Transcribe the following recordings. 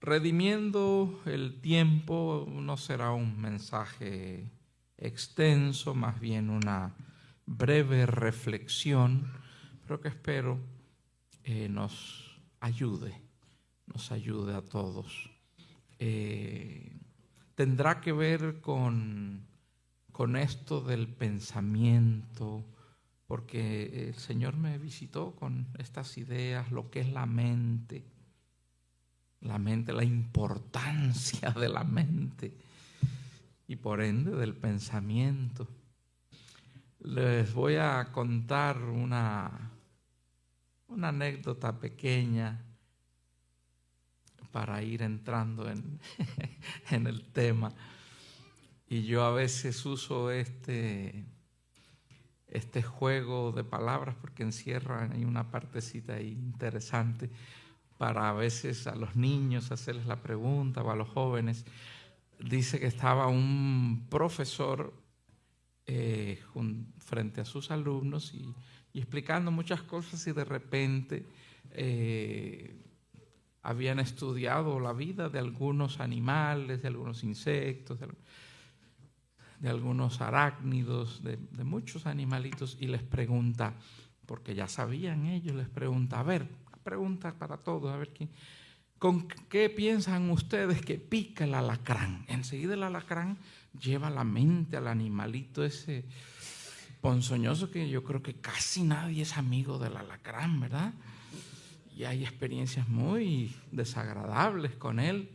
redimiendo el tiempo, no será un mensaje extenso, más bien una breve reflexión, pero que espero nos ayude a todos. Tendrá que ver con esto del pensamiento, porque el Señor me visitó con estas ideas, lo que es la mente, la importancia de la mente y por ende del pensamiento. Les voy a contar una anécdota pequeña para ir entrando en el tema. Y yo a veces uso este juego de palabras porque encierran ahí una partecita interesante para a veces a los niños hacerles la pregunta o a los jóvenes. Dice que estaba un profesor frente a sus alumnos y explicando muchas cosas y de repente habían estudiado la vida de algunos animales, de algunos insectos, de algunos arácnidos, de muchos animalitos, y les pregunta, porque ya sabían ellos, les pregunta, a ver, pregunta para todos, a ver ¿con qué piensan ustedes que pica el alacrán? Enseguida el alacrán lleva la mente al animalito ese ponzoñoso que yo creo que casi nadie es amigo del alacrán, ¿verdad? Y hay experiencias muy desagradables con él.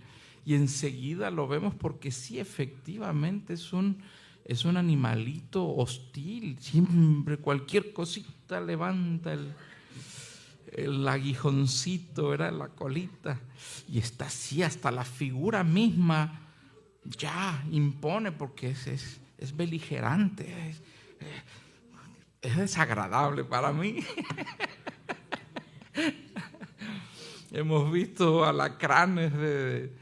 Y enseguida lo vemos porque sí, efectivamente es un animalito hostil. Siempre cualquier cosita levanta el aguijoncito, ¿verdad? La colita. Y está así, hasta la figura misma ya impone porque es beligerante. Es desagradable para mí. Hemos visto alacranes de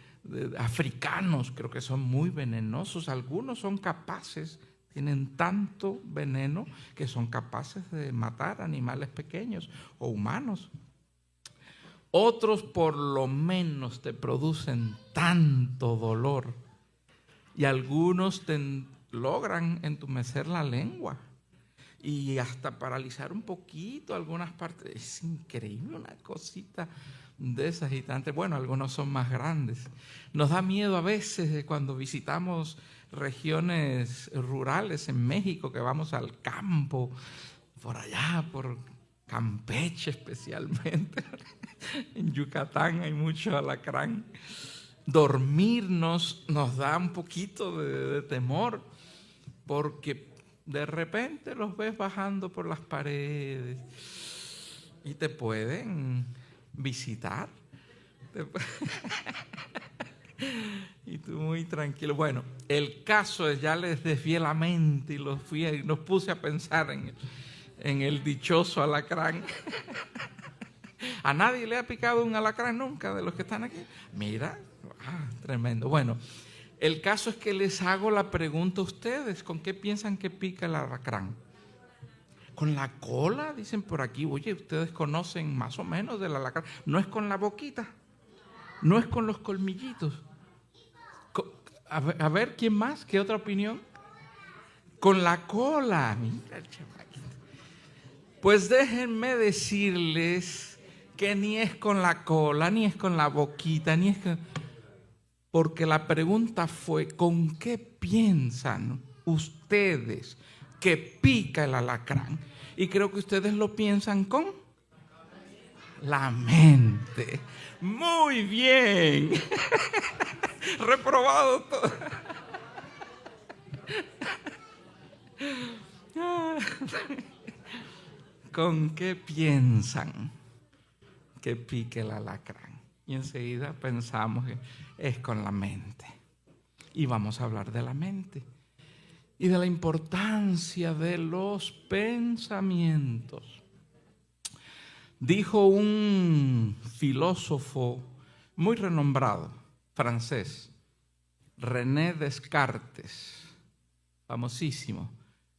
africanos, creo que son muy venenosos. Algunos son capaces, tienen tanto veneno que son capaces de matar animales pequeños o humanos. Otros por lo menos te producen tanto dolor y algunos logran entumecer la lengua y hasta paralizar un poquito algunas partes. Es increíble, una cosita de esas agitantes. Bueno, algunos son más grandes. Nos da miedo a veces cuando visitamos regiones rurales en México, que vamos al campo, por allá, por Campeche especialmente. En Yucatán hay mucho alacrán. Dormirnos nos da un poquito de temor, porque de repente los ves bajando por las paredes y te pueden visitar. Y tú muy tranquilo. Bueno, el caso es, ya les desvié la mente y los puse a pensar en el dichoso alacrán. ¿A nadie le ha picado un alacrán nunca de los que están aquí? Mira, tremendo. Bueno, el caso es que les hago la pregunta a ustedes, ¿con qué piensan que pica el alacrán? ¿Con la cola? Dicen por aquí. Oye, ustedes conocen más o menos del alacrán. No es con la boquita, no es con los colmillitos. A ver, ¿quién más? ¿Qué otra opinión? Con la cola. Mira el chamaquito. Pues déjenme decirles que ni es con la cola, ni es con la boquita, ni es con... Porque la pregunta fue, ¿con qué piensan ustedes que pica el alacrán? Y creo que ustedes lo piensan con la mente. Muy bien. Reprobado todo. ¿Con qué piensan que pique el alacrán? Y enseguida pensamos que es con la mente. Y vamos a hablar de la mente y de la importancia de los pensamientos. Dijo un filósofo muy renombrado, francés, René Descartes, famosísimo.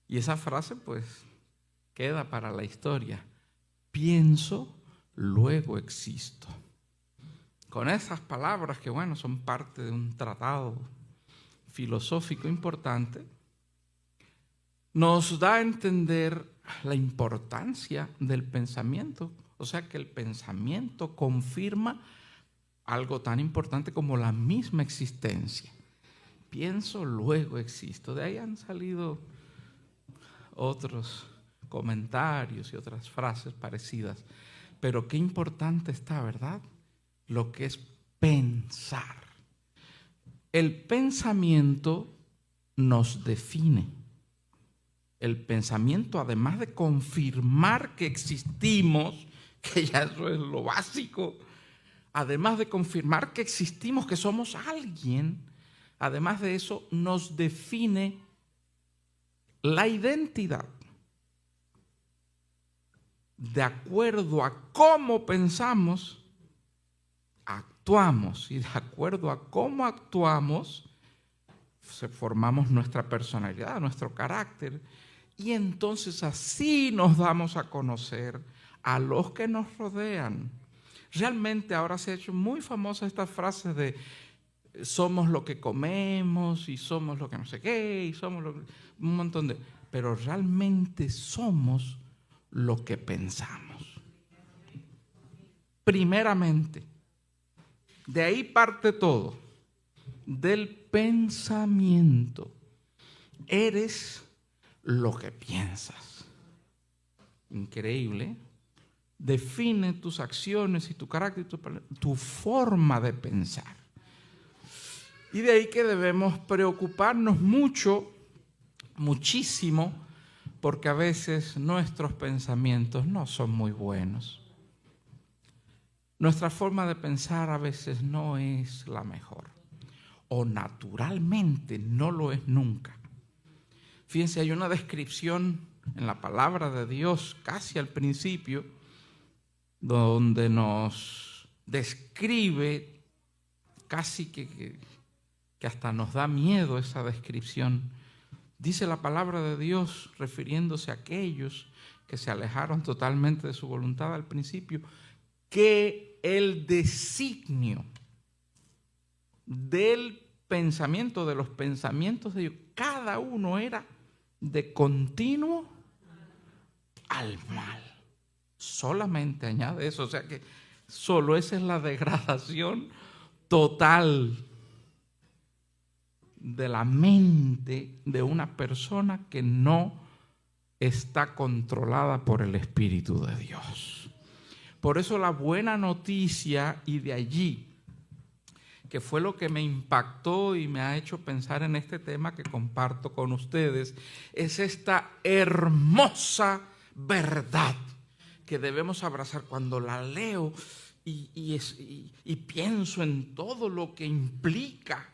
Y esa frase pues queda para la historia. Pienso, luego existo. con esas palabras que, bueno, son parte de un tratado filosófico importante, nos da a entender la importancia del pensamiento. O sea, que el pensamiento confirma algo tan importante como la misma existencia. Pienso, luego existo. De ahí han salido otros comentarios y otras frases parecidas. Pero qué importante está, ¿verdad? Lo que es pensar. El pensamiento nos define. El pensamiento, además de confirmar que existimos, que ya eso es lo básico, además de confirmar que existimos, que somos alguien, además de eso, nos define la identidad. De acuerdo a cómo pensamos, actuamos. Y de acuerdo a cómo actuamos, formamos nuestra personalidad, nuestro carácter. Y entonces así nos damos a conocer a los que nos rodean. Realmente ahora se ha hecho muy famosa esta frase de somos lo que comemos y somos lo que no sé qué y somos un montón de... Pero realmente somos lo que pensamos. Primeramente, de ahí parte todo, del pensamiento. Eres lo que piensas. Increíble. Define tus acciones y tu carácter, tu forma de pensar. Y de ahí que debemos preocuparnos muchísimo, porque a veces nuestros pensamientos no son muy buenos. Nuestra forma de pensar a veces no es la mejor, o naturalmente no lo es nunca. Fíjense, hay una descripción en la palabra de Dios casi al principio, donde nos describe casi que hasta nos da miedo esa descripción. Dice la palabra de Dios, refiriéndose a aquellos que se alejaron totalmente de su voluntad al principio, que el designio del pensamiento, de los pensamientos de ellos, cada uno era de continuo al mal. Solamente añade eso, o sea que solo esa es la degradación total de la mente de una persona que no está controlada por el Espíritu de Dios. Por eso la buena noticia, y de allí, que fue lo que me impactó y me ha hecho pensar en este tema que comparto con ustedes, es esta hermosa verdad que debemos abrazar. Cuando la leo y pienso en todo lo que implica,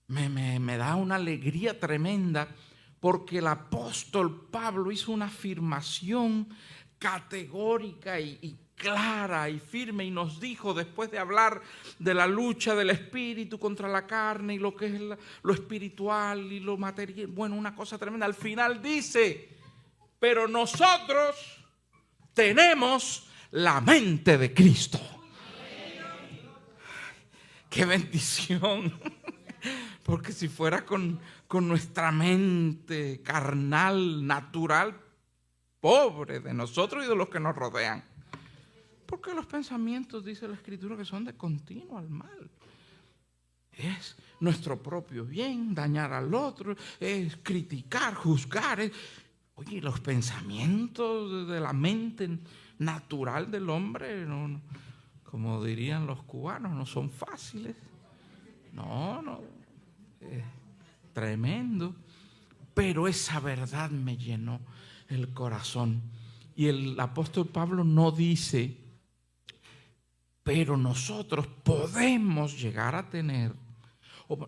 me da una alegría tremenda, porque el apóstol Pablo hizo una afirmación categórica y clara y firme, y nos dijo, después de hablar de la lucha del espíritu contra la carne y lo que es lo espiritual y lo material, bueno, una cosa tremenda, al final dice, pero nosotros tenemos la mente de Cristo. ¡Qué bendición! Porque si fuera con nuestra mente carnal, natural, pobre de nosotros y de los que nos rodean. Porque los pensamientos, dice la Escritura, que son de continuo al mal. Es nuestro propio bien, dañar al otro, es criticar, juzgar. Oye, los pensamientos de la mente natural del hombre, no, como dirían los cubanos, no son fáciles. No, es tremendo. Pero esa verdad me llenó el corazón. Y el apóstol Pablo no dice, pero nosotros podemos llegar a tener,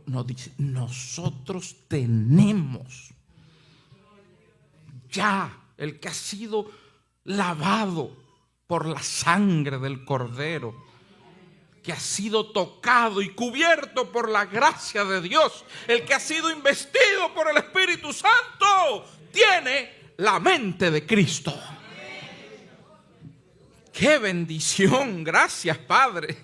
no dice, nosotros tenemos ya el que ha sido lavado por la sangre del Cordero, que ha sido tocado y cubierto por la gracia de Dios, el que ha sido investido por el Espíritu Santo, tiene la mente de Cristo. ¡Qué bendición! Gracias, Padre.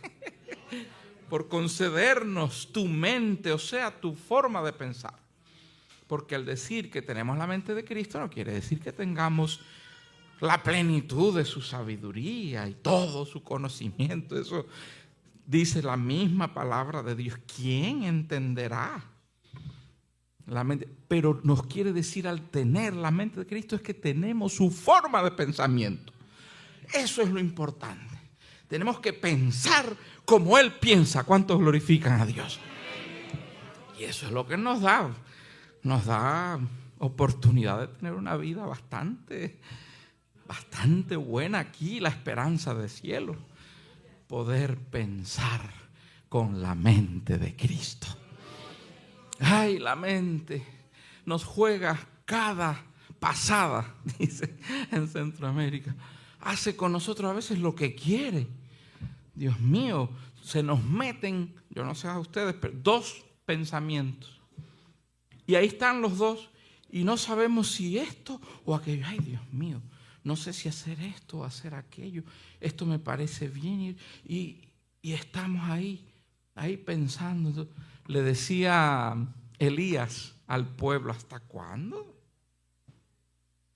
por concedernos tu mente, o sea, tu forma de pensar. Porque al decir que tenemos la mente de Cristo no quiere decir que tengamos la plenitud de su sabiduría y todo su conocimiento. Eso dice la misma palabra de Dios. ¿Quién entenderá la mente? Pero nos quiere decir, al tener la mente de Cristo, es que tenemos su forma de pensamiento. Eso es lo importante. Tenemos que pensar como Él piensa. ¿Cuántos glorifican a Dios? Y eso es lo que nos da oportunidad de tener una vida bastante buena aquí, la esperanza del cielo. Poder pensar con la mente de Cristo. Ay, la mente nos juega cada pasada, dice en Centroamérica. Hace con nosotros a veces lo que quiere. Dios mío, se nos meten, yo no sé a ustedes, pero 2 pensamientos. Y ahí están los 2 y no sabemos si esto o aquello. Ay, Dios mío, no sé si hacer esto o hacer aquello. Esto me parece bien y estamos ahí pensando. Le decía Elías al pueblo, ¿hasta cuándo?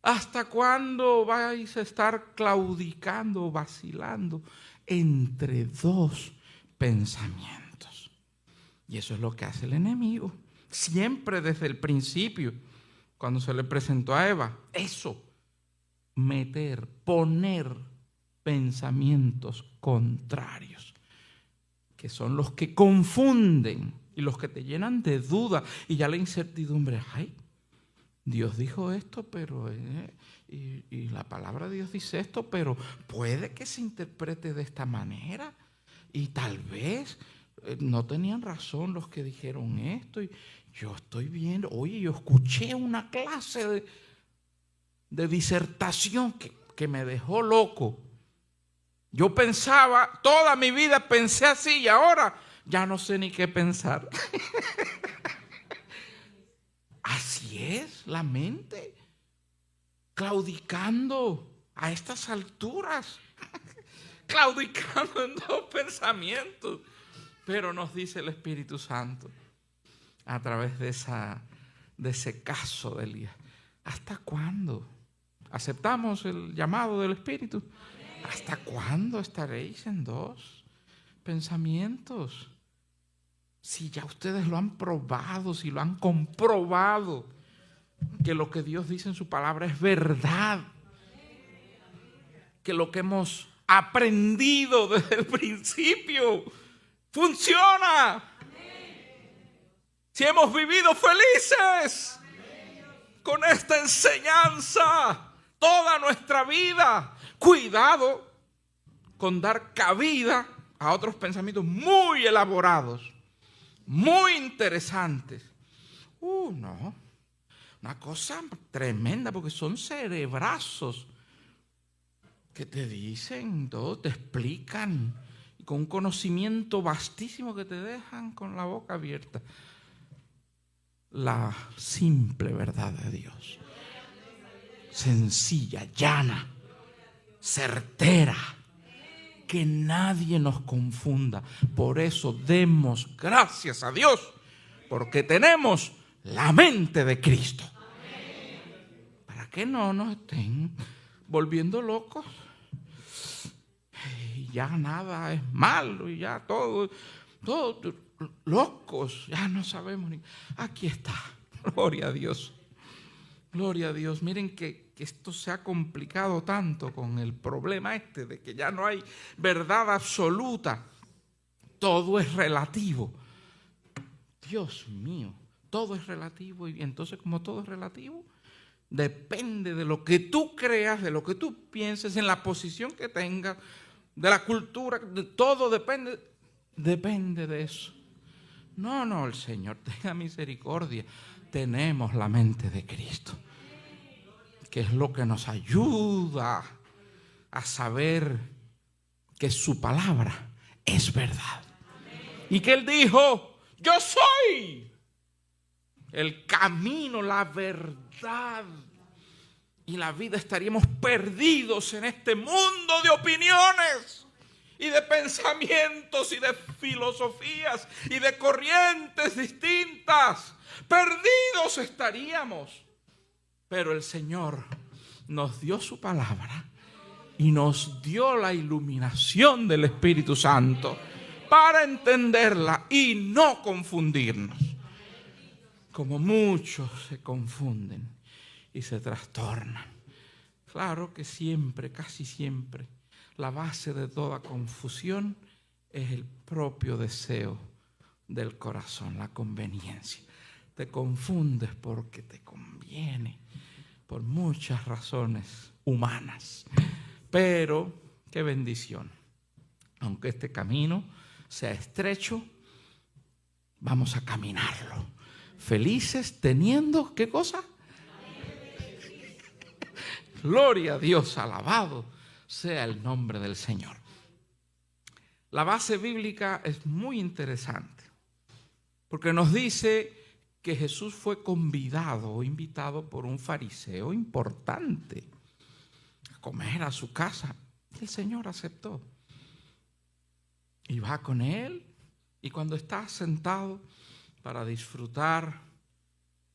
¿Hasta cuándo vais a estar claudicando, vacilando entre 2 pensamientos? Y eso es lo que hace el enemigo. Siempre desde el principio, cuando se le presentó a Eva, eso, poner pensamientos contrarios, que son los que confunden y los que te llenan de duda y ya la incertidumbre. Ay, Dios dijo esto, pero y la palabra de Dios dice esto, pero puede que se interprete de esta manera y tal vez no tenían razón los que dijeron esto. Y yo estoy viendo, oye, yo escuché una clase de disertación que me dejó loco. Yo pensaba, toda mi vida pensé así y ahora ya no sé ni qué pensar. Así es la mente, claudicando a estas alturas, claudicando en 2 pensamientos. Pero nos dice el Espíritu Santo a través de ese caso de Elías, ¿hasta cuándo? ¿Aceptamos el llamado del Espíritu? ¿Hasta cuándo estaréis en 2 pensamientos? Si ya ustedes lo han probado, si lo han comprobado, que lo que Dios dice en su palabra es verdad, que lo que hemos aprendido desde el principio funciona. Si hemos vivido felices con esta enseñanza toda nuestra vida, cuidado con dar cabida a otros pensamientos muy elaborados, muy interesantes. No, una cosa tremenda, porque son cerebrazos que te dicen todo, te explican, y con un conocimiento vastísimo que te dejan con la boca abierta. La simple verdad de Dios, sencilla, llana, certera, que nadie nos confunda. Por eso demos gracias a Dios, porque tenemos la mente de Cristo. Para que no nos estén volviendo locos y ya nada es malo y ya todo locos, ya no sabemos ni. Aquí está, gloria a Dios, gloria a Dios. Miren que esto se ha complicado tanto con el problema de que ya no hay verdad absoluta, todo es relativo. Dios mío, todo es relativo, y entonces como todo es relativo, depende de lo que tú creas, de lo que tú pienses, en la posición que tengas, de la cultura, de todo depende de eso. No, el Señor tenga misericordia. Tenemos la mente de Cristo, que es lo que nos ayuda a saber que su palabra es verdad. Y que Él dijo, yo soy el camino, la verdad y la vida. Estaríamos perdidos en este mundo de opiniones y de pensamientos y de filosofías y de corrientes distintas. Perdidos estaríamos. Pero el Señor nos dio su palabra y nos dio la iluminación del Espíritu Santo para entenderla y no confundirnos. Como muchos se confunden y se trastornan. Claro que siempre, casi siempre, la base de toda confusión es el propio deseo del corazón, la conveniencia. Te confundes porque te conviene, por muchas razones humanas. Pero, qué bendición. Aunque este camino sea estrecho, vamos a caminarlo. Felices teniendo, ¿qué cosa? Gloria a Dios, alabado sea el nombre del Señor. La base bíblica es muy interesante, porque nos dice que Jesús fue convidado o invitado por un fariseo importante a comer a su casa. Y el Señor aceptó. Y va con él, y cuando está sentado para disfrutar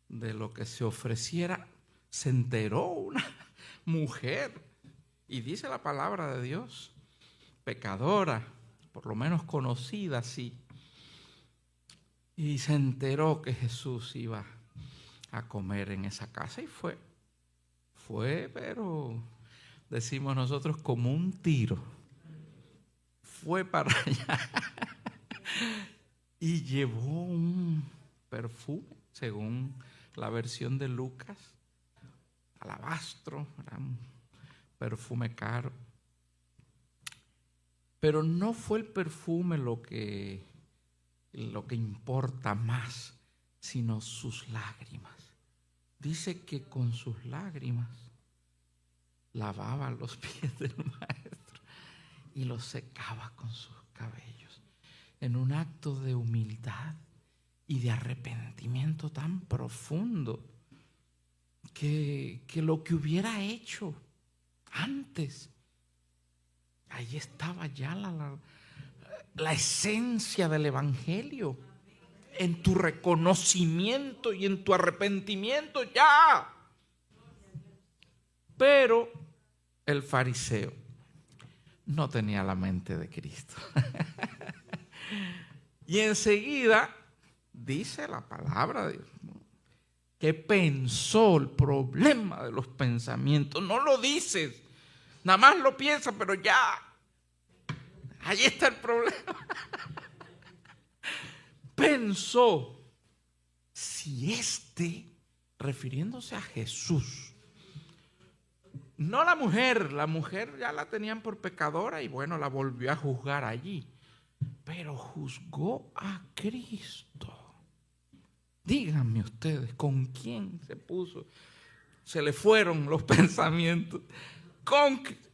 de lo que se ofreciera, se enteró una mujer, y dice la palabra de Dios, pecadora, por lo menos conocida así, y se enteró que Jesús iba a comer en esa casa y fue, pero decimos nosotros como un tiro, fue para allá y llevó un perfume, según la versión de Lucas, alabastro, era un perfume caro. Pero no fue el perfume lo que importa más, sino sus lágrimas. Dice que con sus lágrimas lavaba los pies del maestro y los secaba con sus cabellos, en un acto de humildad y de arrepentimiento tan profundo que lo que hubiera hecho antes, ahí estaba ya la esencia del Evangelio, en tu reconocimiento y en tu arrepentimiento ya. Pero el fariseo no tenía la mente de Cristo. Y enseguida dice la palabra de Dios, ¿no?, que pensó el problema de los pensamientos. No lo dices, nada más lo piensa, pero ya, ahí está el problema. Pensó, si refiriéndose a Jesús, no la mujer ya la tenían por pecadora y bueno, la volvió a juzgar allí, pero juzgó a Cristo. Díganme ustedes, ¿con quién se le fueron los pensamientos?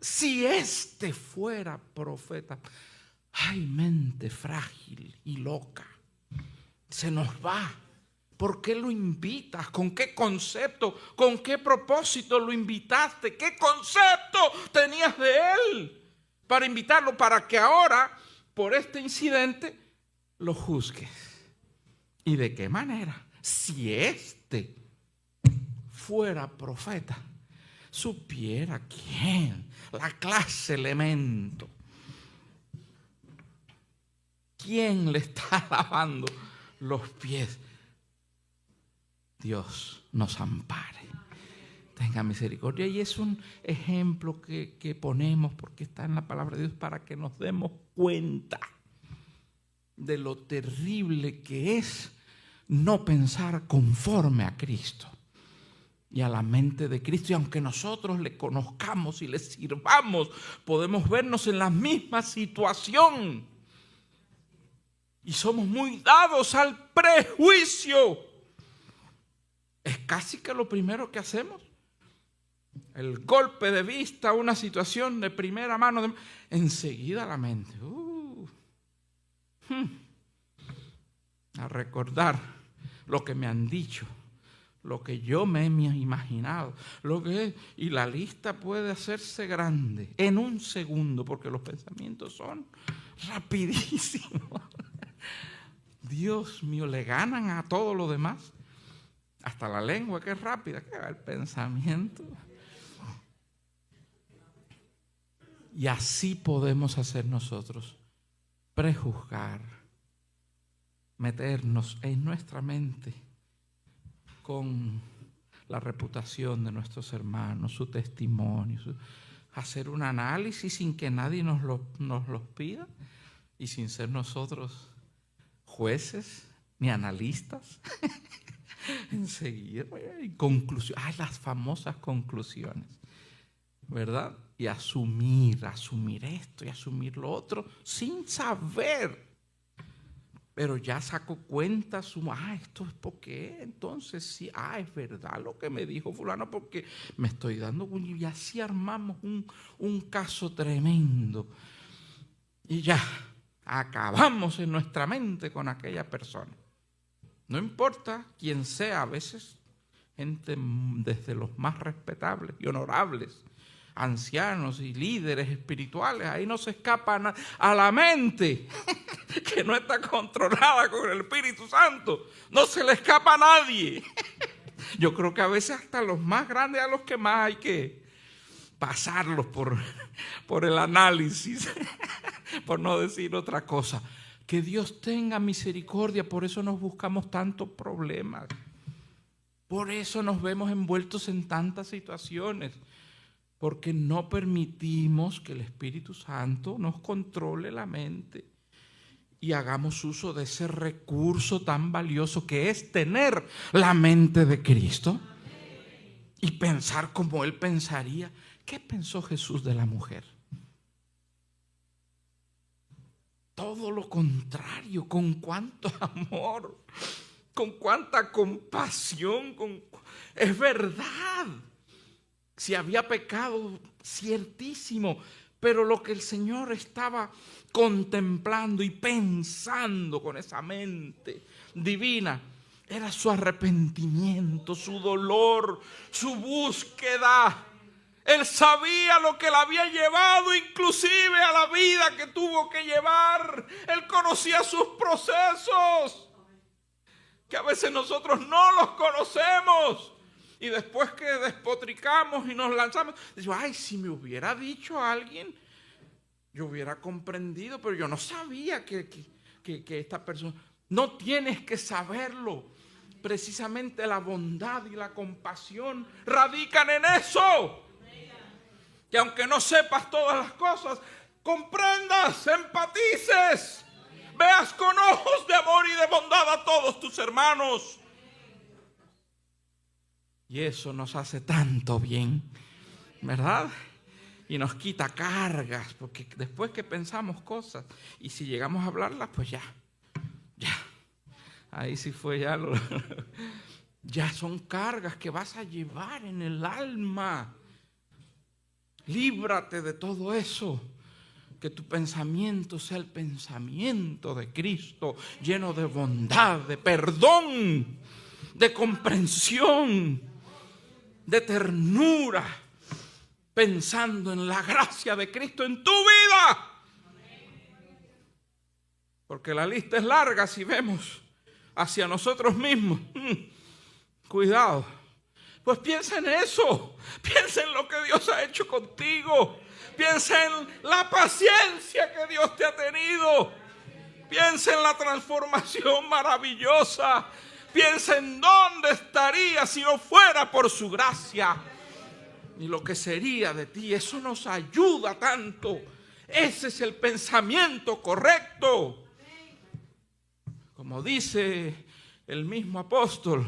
Si fuera profeta. Ay, mente frágil y loca, se nos va. ¿Por qué lo invitas? ¿Con qué concepto? ¿Con qué propósito lo invitaste? ¿Qué concepto tenías de él para invitarlo? Para que ahora, por este incidente, lo juzgues. ¿Y de qué manera? Si fuera profeta, supiera quién, la clase elemento, quién le está lavando los pies. Dios nos ampare, tenga misericordia. Y es un ejemplo que ponemos porque está en la palabra de Dios para que nos demos cuenta de lo terrible que es no pensar conforme a Cristo y a la mente de Cristo. Y aunque nosotros le conozcamos y le sirvamos, podemos vernos en la misma situación. Y somos muy dados al prejuicio. Es casi que lo primero que hacemos. El golpe de vista, una situación de primera mano, enseguida la mente. A recordar lo que me han dicho, lo que yo me he imaginado, lo que es, y la lista puede hacerse grande en un segundo, porque los pensamientos son rapidísimos. Dios mío, le ganan a todo lo demás, hasta la lengua que es rápida, que va el pensamiento. Y así podemos hacer nosotros, prejuzgar, meternos en nuestra mente con la reputación de nuestros hermanos, su testimonio, hacer un análisis sin que nadie nos los pida y sin ser nosotros jueces ni analistas. Enseguida, conclusiones, las famosas conclusiones, ¿verdad? Y asumir esto y asumir lo otro sin saber. Pero ya saco cuenta, esto es porque, entonces sí, es verdad lo que me dijo fulano, porque me estoy dando cuenta, y así armamos un caso tremendo. Y ya, acabamos en nuestra mente con aquella persona. No importa quién sea, a veces gente desde los más respetables y honorables, ancianos y líderes espirituales, ahí no se escapan a la mente que no está controlada con el Espíritu Santo, no se le escapa a nadie. Yo creo que a veces hasta los más grandes, a los que más hay que pasarlos por el análisis, por no decir otra cosa. Que Dios tenga misericordia, por eso nos buscamos tantos problemas, por eso nos vemos envueltos en tantas situaciones, porque no permitimos que el Espíritu Santo nos controle la mente y hagamos uso de ese recurso tan valioso que es tener la mente de Cristo y pensar como Él pensaría. ¿Qué pensó Jesús de la mujer? Todo lo contrario, con cuánto amor, con cuánta compasión, es verdad. Si había pecado, ciertísimo, pero lo que el Señor estaba contemplando y pensando con esa mente divina era su arrepentimiento, su dolor, su búsqueda. Él sabía lo que le había llevado inclusive a la vida que tuvo que llevar. Él conocía sus procesos, que a veces nosotros no los conocemos. Y después que despotricamos y nos lanzamos, decimos, si me hubiera dicho a alguien, yo hubiera comprendido, pero yo no sabía que esta persona... No tienes que saberlo. Precisamente la bondad y la compasión radican en eso. Que aunque no sepas todas las cosas, comprendas, empatices, veas con ojos de amor y de bondad a todos tus hermanos. Y eso nos hace tanto bien, ¿verdad? Y nos quita cargas, porque después que pensamos cosas, y si llegamos a hablarlas, pues ya. Ahí sí fue ya son cargas que vas a llevar en el alma. Líbrate de todo eso. Que tu pensamiento sea el pensamiento de Cristo, lleno de bondad, de perdón, de comprensión, de ternura, pensando en la gracia de Cristo en tu vida. Porque la lista es larga si vemos hacia nosotros mismos. Cuidado. Pues piensa en eso. Piensa en lo que Dios ha hecho contigo. Piensa en la paciencia que Dios te ha tenido. Piensa en la transformación maravillosa. Piensa en dónde estaría si no fuera por su gracia. Y lo que sería de ti. Eso nos ayuda tanto. Ese es el pensamiento correcto. Como dice el mismo apóstol,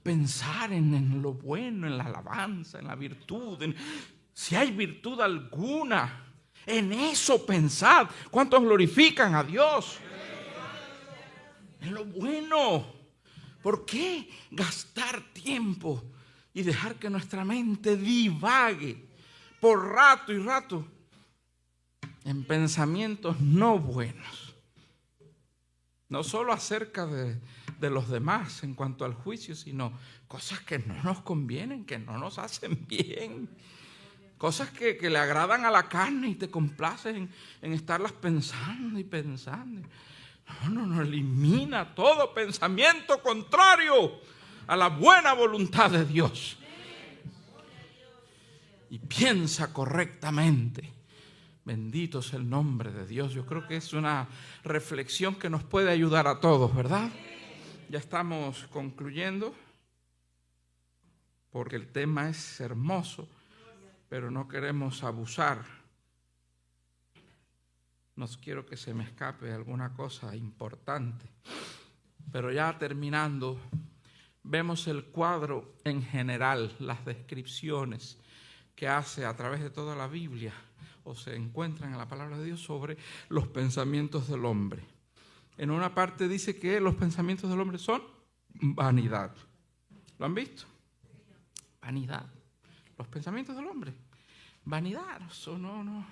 pensar en lo bueno, en la alabanza, en la virtud, si hay virtud alguna, en eso pensad. ¿Cuántos glorifican a Dios? En lo bueno. ¿Por qué gastar tiempo y dejar que nuestra mente divague por rato y rato en pensamientos no buenos? No solo acerca de de los demás en cuanto al juicio, sino cosas que no nos convienen, que no nos hacen bien. Cosas que le agradan a la carne y te complacen en estarlas pensando y pensando. No, elimina todo pensamiento contrario a la buena voluntad de Dios. Y piensa correctamente. Bendito es el nombre de Dios. Yo creo que es una reflexión que nos puede ayudar a todos, ¿verdad? Ya estamos concluyendo, porque el tema es hermoso, pero no queremos abusar. No quiero que se me escape alguna cosa importante. Pero ya terminando, vemos el cuadro en general, las descripciones que hace a través de toda la Biblia o se encuentran en la palabra de Dios sobre los pensamientos del hombre. En una parte dice que los pensamientos del hombre son vanidad. ¿Lo han visto? Vanidad. Los pensamientos del hombre. Vanidad. Eso no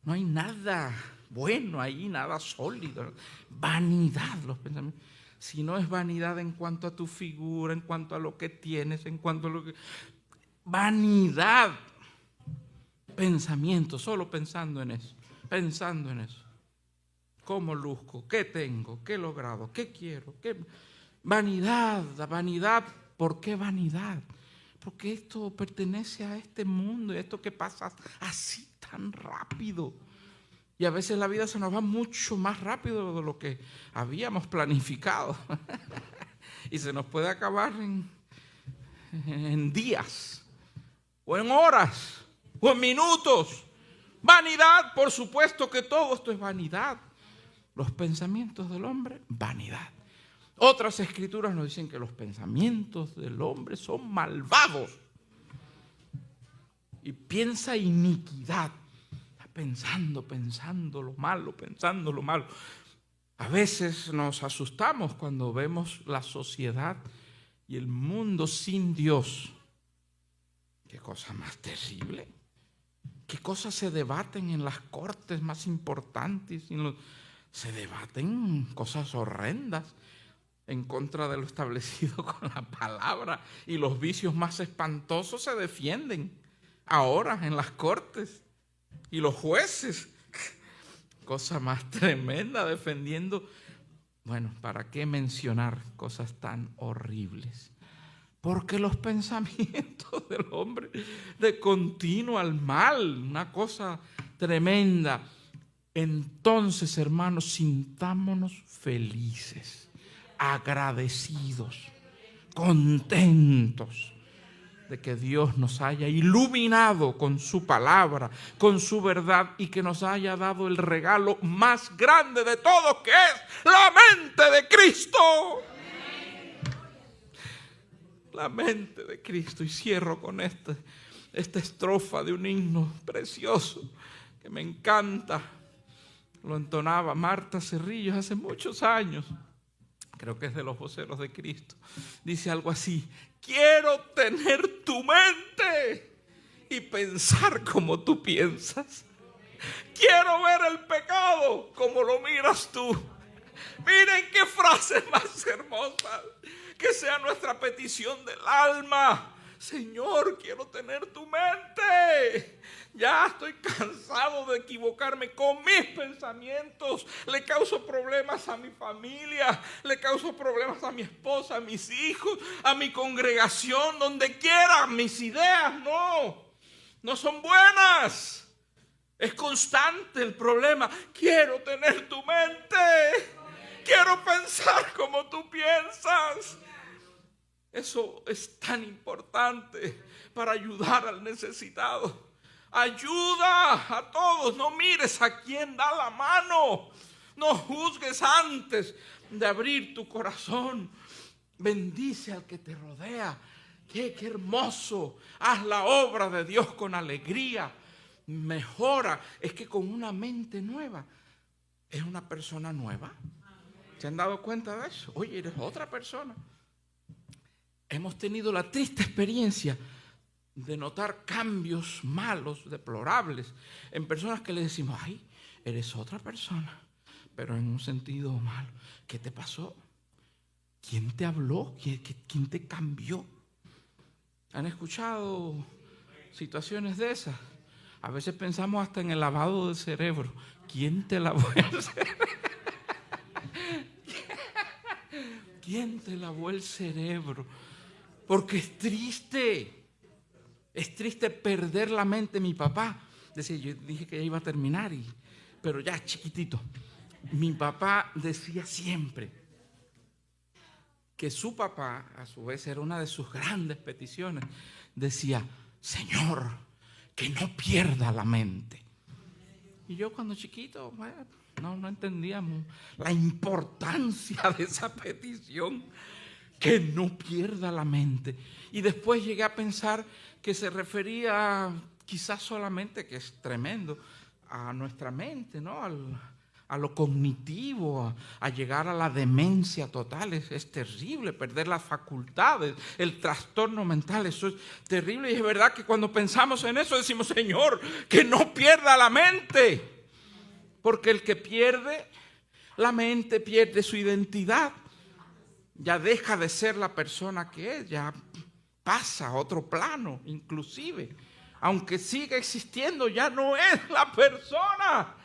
hay nada bueno ahí, nada sólido. Vanidad, los pensamientos. Si no es vanidad en cuanto a tu figura, en cuanto a lo que tienes, en cuanto a lo que... Vanidad. Pensamiento, solo pensando en eso. Pensando en eso. ¿Cómo luzco? ¿Qué tengo? ¿Qué he logrado? ¿Qué quiero? ¿Qué? Vanidad, vanidad. ¿Por qué vanidad? Porque esto pertenece a este mundo y esto que pasa así tan rápido. Y a veces la vida se nos va mucho más rápido de lo que habíamos planificado. Y se nos puede acabar en días, o en horas, o en minutos. Vanidad, por supuesto que todo esto es vanidad. Los pensamientos del hombre, vanidad. Otras escrituras nos dicen que los pensamientos del hombre son malvados. Y piensa iniquidad. Está pensando lo malo, A veces nos asustamos cuando vemos la sociedad y el mundo sin Dios. Qué cosa más terrible. Qué cosas se debaten en las cortes más importantes. Se debaten cosas horrendas en contra de lo establecido con la palabra, y los vicios más espantosos se defienden ahora en las cortes, y los jueces, cosa más tremenda, defendiendo. Bueno, ¿para qué mencionar cosas tan horribles? Porque los pensamientos del hombre de continuo al mal, una cosa tremenda. Entonces, hermanos, sintámonos felices, agradecidos, contentos de que Dios nos haya iluminado con su palabra, con su verdad, y que nos haya dado el regalo más grande de todos, que es la mente de Cristo. La mente de Cristo. Y cierro con esta estrofa de un himno precioso que me encanta. Lo entonaba Marta Cerrillos hace muchos años. Creo que es de los voceros de Cristo. Dice algo así: quiero tener tu mente y pensar como tú piensas. Quiero ver el pecado como lo miras tú. Miren qué frase más hermosa. Que sea nuestra petición del alma. Señor, quiero tener tu mente. Ya estoy cansado de equivocarme con mis pensamientos. Le causo problemas a mi familia, le causo problemas a mi esposa, a mis hijos, a mi congregación, donde quiera. Mis ideas no son buenas. Es constante el problema. Quiero tener tu mente. Quiero pensar como tú piensas. Eso es tan importante para ayudar al necesitado. Ayuda a todos. No mires a quién da la mano. No juzgues antes de abrir tu corazón. Bendice al que te rodea. Qué hermoso. Haz la obra de Dios con alegría. Mejora. Es que con una mente nueva es una persona nueva. ¿Se han dado cuenta de eso? Oye, eres otra persona. Hemos tenido la triste experiencia de notar cambios malos, deplorables, en personas que le decimos: ay, eres otra persona, pero en un sentido malo. ¿Qué te pasó? ¿quién te habló? ¿Quién te cambió? ¿Han escuchado situaciones de esas? A veces pensamos hasta en el lavado del cerebro. ¿Quién te lavó el cerebro? ¿Quién te lavó el cerebro? Porque es triste perder la mente. Mi papá decía, yo dije que ya iba a terminar, pero ya chiquitito. Mi papá decía siempre que su papá, a su vez, era una de sus grandes peticiones. Decía, Señor, que no pierda la mente. Y yo cuando chiquito, no entendíamos la importancia de esa petición, que no pierda la mente. Y después llegué a pensar que se refería quizás solamente, que es tremendo, a nuestra mente, ¿no? A lo cognitivo, a llegar a la demencia total. Es terrible perder las facultades, el trastorno mental, eso es terrible. Y es verdad que cuando pensamos en eso decimos, Señor, que no pierda la mente, porque el que pierde la mente pierde su identidad, ya deja de ser la persona que es, ya pasa a otro plano, inclusive, aunque siga existiendo, ya no es la persona.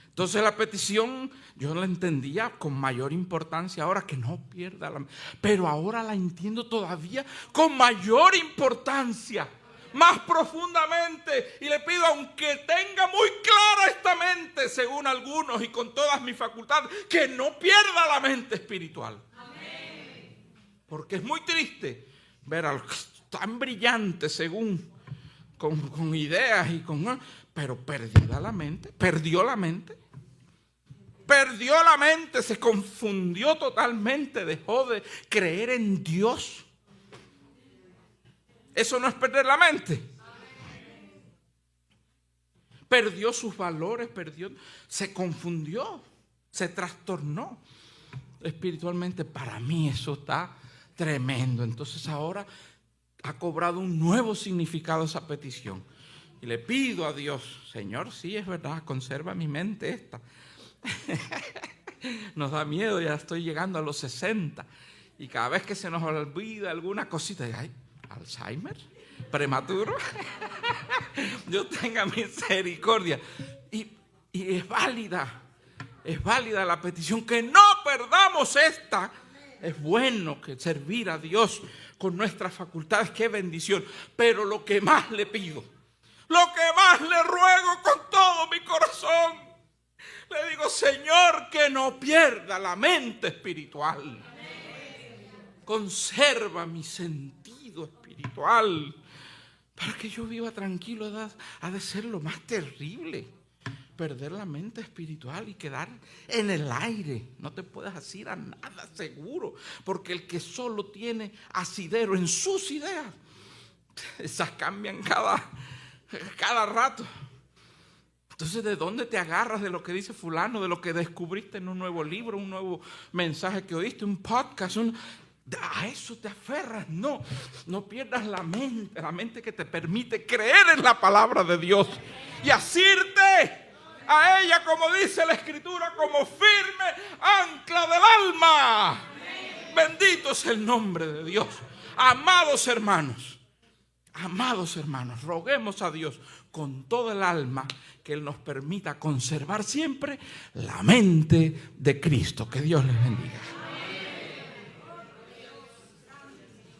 Entonces la petición yo la entendía con mayor importancia ahora, que no pierda la mente, pero ahora la entiendo todavía con mayor importancia, más profundamente, y le pido, aunque tenga muy clara esta mente, según algunos y con todas mis facultades, que no pierda la mente espiritual. Amén. Porque es muy triste ver a los tan brillantes según con ideas y pero perdió la mente, se confundió totalmente, dejó de creer en Dios. Eso no es perder la mente. Perdió sus valores, se confundió, se trastornó espiritualmente. Para mí eso está tremendo. Entonces ahora ha cobrado un nuevo significado esa petición. Y le pido a Dios, Señor, sí es verdad, conserva mi mente esta. Nos da miedo, ya estoy llegando a los 60 y cada vez que se nos olvida alguna cosita, ay, Alzheimer, prematuro. Dios tenga misericordia. Y es válida la petición, que no perdamos esta. Es bueno que servir a Dios con nuestras facultades, qué bendición. Pero lo que más le pido, lo que más le ruego con todo mi corazón, le digo, Señor, que no pierda la mente espiritual. Conserva mi sentido espiritual para que yo viva tranquilo. Ha de ser lo más terrible, perder la mente espiritual y quedar en el aire. No te puedes ir a nada seguro, porque el que solo tiene asidero en sus ideas, esas cambian cada rato. Entonces, ¿de dónde te agarras? ¿De lo que dice fulano? ¿De lo que descubriste en un nuevo libro, un nuevo mensaje que oíste, un podcast? ¿A eso te aferras? No pierdas la mente que te permite creer en la palabra de Dios y asirte a ella, como dice la Escritura, como firme ancla del alma. Bendito es el nombre de Dios. Amados hermanos, roguemos a Dios con todo el alma que Él nos permita conservar siempre la mente de Cristo. Que Dios les bendiga.